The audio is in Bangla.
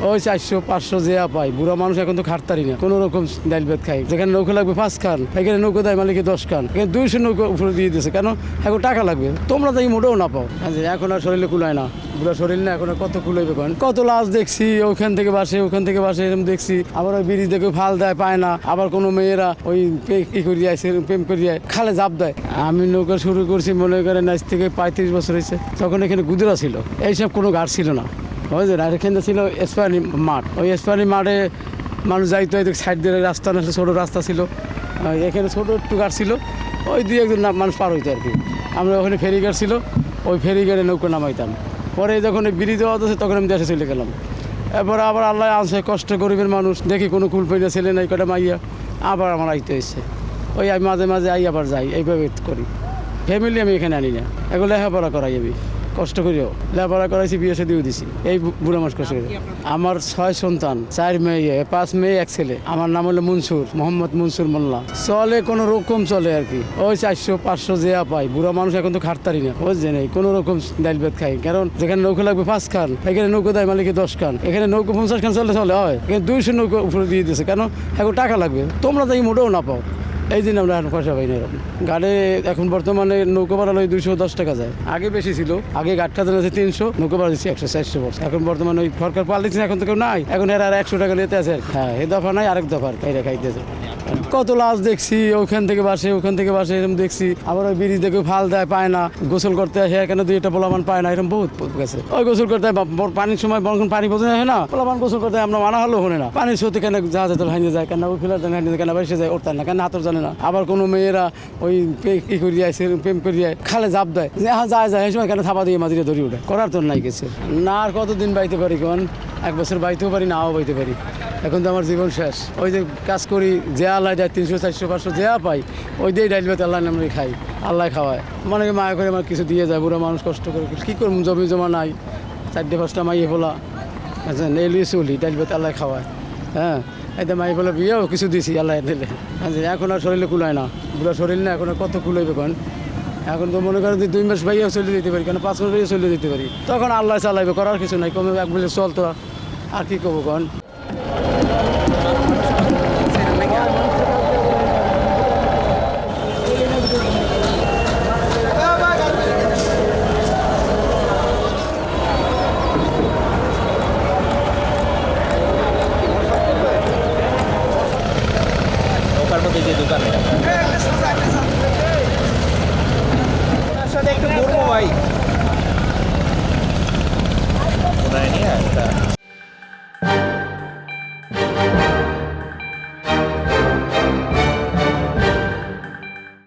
ওই 400-500 যেয়া পাই। বুড়া মানুষ এখন তো খাটতারি না, কোনো রকম ডাইল ভাত খাই। যেখানে নৌকা লাগবে 5 খান, এখানে নৌকা দেয় মালিকে 10 খান, এখানে 200 নৌকা উপরে দিয়ে দিয়েছে। কেন? এখন টাকা লাগবে, তোমরা তাই মোটেও না পাও। এখন আর শরীরে কুলায় না, বুড়া শরীর না, এখন আর কত কুলাইবে? কত লাশ দেখছি, ওখান থেকে বাসে এরকম দেখছি। আবার ওই ব্রিজ দেখে ফাল দেয়, পায় না। আবার কোনো মেয়েরা ওই ই করিয়া প্রেম করিয়া খালে জাপ দেয়। আমি নৌকা শুরু করছি মনে করেন আজ থেকে 35 বছর হয়েছে। তখন এখানে গুদরা ছিল, এইসব কোনো ঘাট ছিল না, বুঝলেন। আর এখানে ছিল স্পানি মাঠ। ওই স্পানি মাঠে মানুষ যাইতো, সাইড দিয়ে রাস্তা না, ছোটো রাস্তা ছিল। এখানে ছোটো একটু ঘাট ছিল, ওই দুই একজন মানুষ পার হইতো আর কি। আমরা ওখানে ফেরিঘাট ছিল, ওই ফেরিঘাটে নৌকা নামাইতাম। পরে যখন ব্রিজ হওয়া হচ্ছে তখন আমি দেশে চলে গেলাম। এরপর আবার আল্লাহ আনছে, কষ্ট গরিবের মানুষ দেখি, কোনো কুল পাই না, ছেলে নাই, কটা মাইয়া। আবার আমার আইতে হয়েছে, ওই আমি মাঝে মাঝে আই আবার যাই, এইভাবে করি। ফ্যামিলি আমি এখানে আনি না, এগুলো লেখাপড়া করাই আমি কষ্ট করিও লেখাপড়া করাইছি, বিয়ে সাথেও দিছি এই বুড়া মাস কষ্ট করে। আমার 6 সন্তান, 4 মেয়ে, 5 মেয়ে 1 ছেলে। আমার নাম হলো মনসুর, মোহাম্মদ মনসুর মোল্লা। চলে কোনো রকম চলে আর কি, ওই 400-500 যেয়া পাই। বুড়া মানুষ এখন তো খাটতারি না, বুঝছেন। কোনো রকম ডাইল ভাত খাই। কারণ যেখানে নৌকা লাগবে 5 খান, এখানে নৌকা দেয় মালিকে 10 খান, এখানে নৌকা 50 খান চলে হয়, এখানে 200 নৌকা উপরে দিয়ে দিয়েছে। কেন? এখন টাকা লাগবে, তোমরা তাই মোটেও না পাও। এই দিন আমরা এখন পয়সা পাই না এরকম। গাড়ি এখন বর্তমানে নৌকা ভাড়া ওই 210 টাকা যায়, আগে বেশি ছিল। আগে গাড়িটা আছে 300, নৌকা ভাড়া দিচ্ছি 100-400 বছর। এখন বর্তমানে ওই সরকার পাল্টেছে, এখন তো কেউ নাই, এখন এরা আর 100 টাকা নিতে আছে। হ্যাঁ, এই দফা নাই, আরেক দফা খাইরা খাইতেছে। কত লাশ দেখছি, ওখান থেকে বাসে এরকম দেখছি। আবার ওই ব্রিজ দেখে ফাল দেয়, পায় না। গোসল করতে আসে, এখানে 2টা পোলাপান পায় না, এরকম বহুত গেছে। ওই গোসল করতে পানির সময় যখন পানি বোঝা হয় না, পোলাপান গোসল করতে আমরা মানা হলেও হলে না। পানির স্রোতে কেন জাহাজে তো ভাঙে যায়, কেন ওই ফিলার ভাঙে যায়, কেন বাইসে যায়, ওঠতে না, কেন হাতর জানে না। আবার কোনো মেয়েরা ওই ই করিয়া প্রেম করিয়া খালে জাপ দেয়, হ্যাঁ যায় এই সময় কেন থাপা দিয়ে মাঝিরে ধরি ওঠে, করার তো নাই গেছে না। আর কতদিন বাইতে পারি? কোন 1 বছর বাইতেও পারি, নাও বাইতে পারি। এখন তো আমার জীবন শেষ। ওই যে কাজ করি, যে আল্লাহ দেয় 300-400-500 যেয়া পাই, ওই দিয়ে ডাইল ভাত আল্লাহ আমরা খাই, আল্লাহ খাওয়ায়। মনে মায়া করে আমার কিছু দিয়ে যায়। বুড়া মানুষ কষ্ট করে কী করবো, জমি জমা নাই, 4-5টা মাইয়ে ফোলা, আচ্ছা নেলিয়ে চলি, ডাইল ভাত আল্লাহ খাওয়ায়। হ্যাঁ, এতে মাইয়ে ফেলা বিয়েও কিছু দিছি আল্লাহ দিলে। এখন আর শরীরে কুলায় না, বুড়া শরীর না, এখন আর কত কুলাইবে? এখন তো মনে করেন যে 2 মাস ভাইয়াও চলে দিতে পারি, কেন 5 মাস ভাইয়া চলে দিতে পারি। তখন আল্লাহ চালাইবে, করার কিছু নাই, কমে এক বলে চল তো, আর কি করবো?